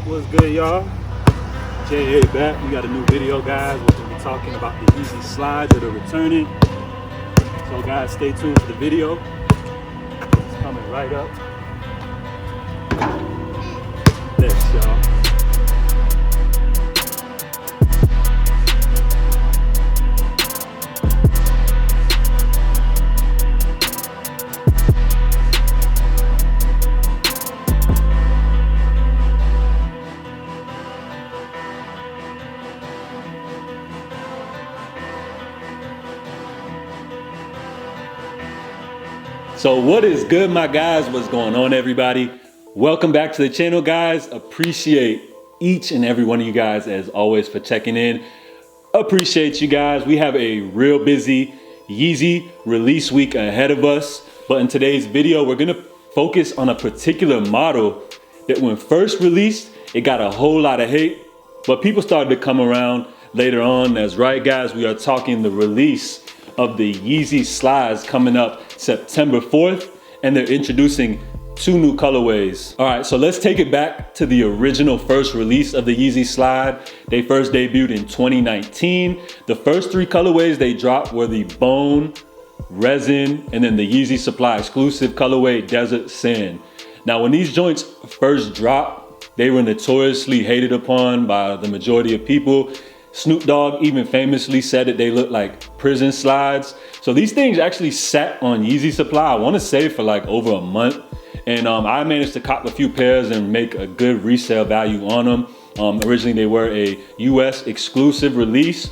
What's good, y'all? JA back. We got a new video, guys. We're going to be talking about the Yeezy slides that are returning. So, guys, stay tuned for the video. It's coming right up. Next, y'all. So what is good, my guys? What's going on, everybody? Welcome back to the channel, guys. Appreciate each and every one of you guys, as always, for checking in. Appreciate you guys. We have a real busy Yeezy release week ahead of us. But in today's video, we're gonna focus on a particular model that when first released, it got a whole lot of hate, but people started to come around later on. That's right, guys. We are talking the release of the Yeezy slides coming up September 4th, and they're introducing 2 new colorways. All right, so let's take it back to the original first release of the Yeezy slide. They first debuted in 2019. The first 3 colorways they dropped were the Bone, Resin, and then the Yeezy Supply exclusive colorway, Desert Sand. Now, when these joints first dropped, they were notoriously hated upon by the majority of people. Snoop Dogg even famously said that they look like prison slides. So these things actually sat on Yeezy Supply, I wanna say, for like over a month. And I managed to cop a few pairs and make a good resale value on them. Originally they were a US exclusive release.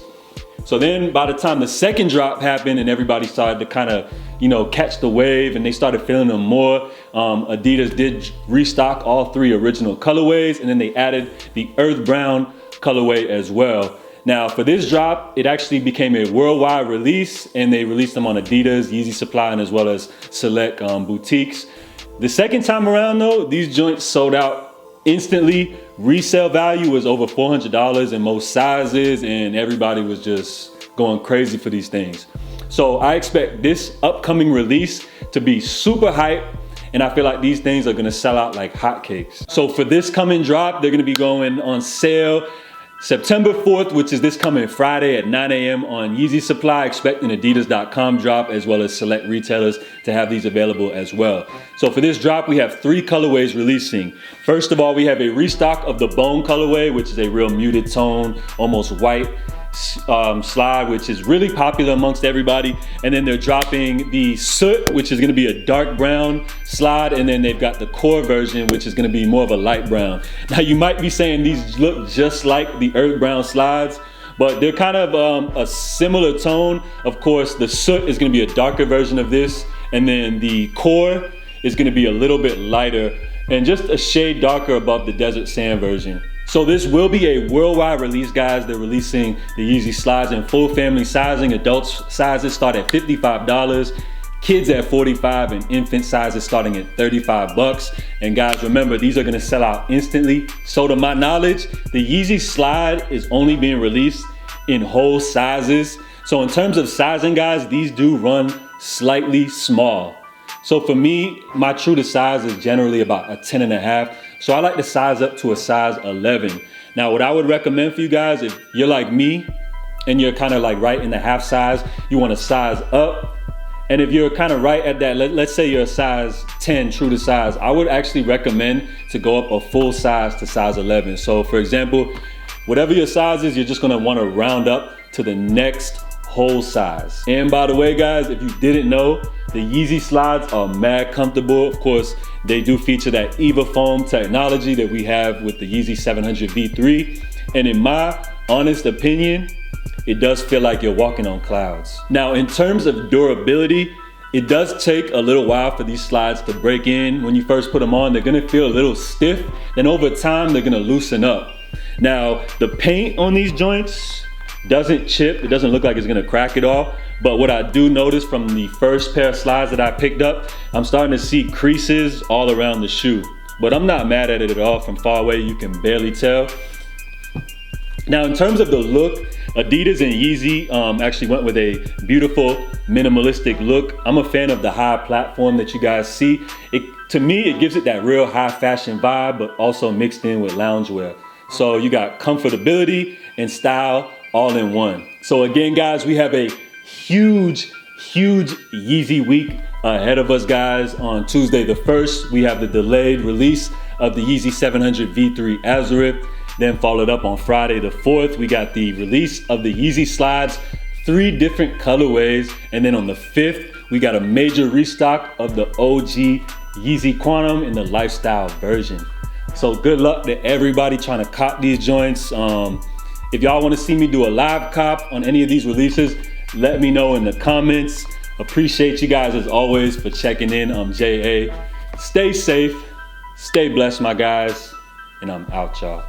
So then by the time the second drop happened and everybody started to kind of, catch the wave and they started feeling them more, Adidas did restock all 3 original colorways, and then they added the Earth Brown colorway as well. Now, for this drop, it actually became a worldwide release, and they released them on Adidas, Yeezy Supply, and as well as select boutiques. The second time around, though, these joints sold out instantly. Resale value was over $400 in most sizes, and everybody was just going crazy for these things. So I expect this upcoming release to be super hype, and I feel like these things are gonna sell out like hotcakes. So for this coming drop, they're gonna be going on sale September 4th, which is this coming Friday at 9 a.m. on Yeezy Supply. Expecting Adidas.com drop, as well as select retailers to have these available as well. So for this drop, we have 3 colorways releasing. First of all, we have a restock of the Bone colorway, which is a real muted tone, almost white slide, which is really popular amongst everybody. And then they're dropping the Soot, which is gonna be a dark brown slide. And then they've got the core version, which is gonna be more of a light brown. Now you might be saying these look just like the Earth Brown slides, but they're kind of a similar tone. Of course, the Soot is gonna be a darker version of this. And then the core is gonna be a little bit lighter and just a shade darker above the Desert Sand version. So this will be a worldwide release, guys. They're releasing the Yeezy slides in full family sizing. Adult sizes start at $55, kids at $45, and infant sizes starting at $35. And guys, remember, these are gonna sell out instantly. So to my knowledge, the Yeezy slide is only being released in whole sizes. So in terms of sizing, guys, these do run slightly small. So for me, my true to size is generally about a 10.5. So I like to size up to a size 11. Now, what I would recommend for you guys, if you're like me and you're kind of like right in the half size, you want to size up. And if you're kind of right at that, let's say you're a size 10 true to size, I would actually recommend to go up a full size to size 11. So for example, whatever your size is, you're just going to want to round up to the next whole size. And by the way, guys, if you didn't know, the Yeezy slides are mad comfortable. Of course, they do feature that EVA foam technology that we have with the Yeezy 700 V3. And in my honest opinion, it does feel like you're walking on clouds. Now, in terms of durability, it does take a little while for these slides to break in. When you first put them on, they're gonna feel a little stiff. Then over time, they're gonna loosen up. Now, the paint on these joints doesn't chip. It doesn't look like it's gonna crack at all. But what I do notice from the first pair of slides that I picked up, I'm starting to see creases all around the shoe. But I'm not mad at it at all. From far away, you can barely tell. Now, in terms of the look, Adidas and Yeezy actually went with a beautiful minimalistic look. I'm a fan of the high platform that you guys see. to me, it gives it that real high fashion vibe, but also mixed in with loungewear. So you got comfortability and style all in one. So again, guys, we have a huge Yeezy week ahead of us, guys. On Tuesday the 1st, we have the delayed release of the Yeezy 700 V3 Azurite. Then followed up on Friday the 4th, we got the release of the Yeezy Slides, 3 different colorways. And then on the 5th, we got a major restock of the OG Yeezy Quantum in the lifestyle version. So good luck to everybody trying to cop these joints. If y'all want to see me do a live cop on any of these releases, let me know in the comments. Appreciate you guys as always for checking in. I'm J.A. Stay safe, stay blessed, my guys, and I'm out, y'all.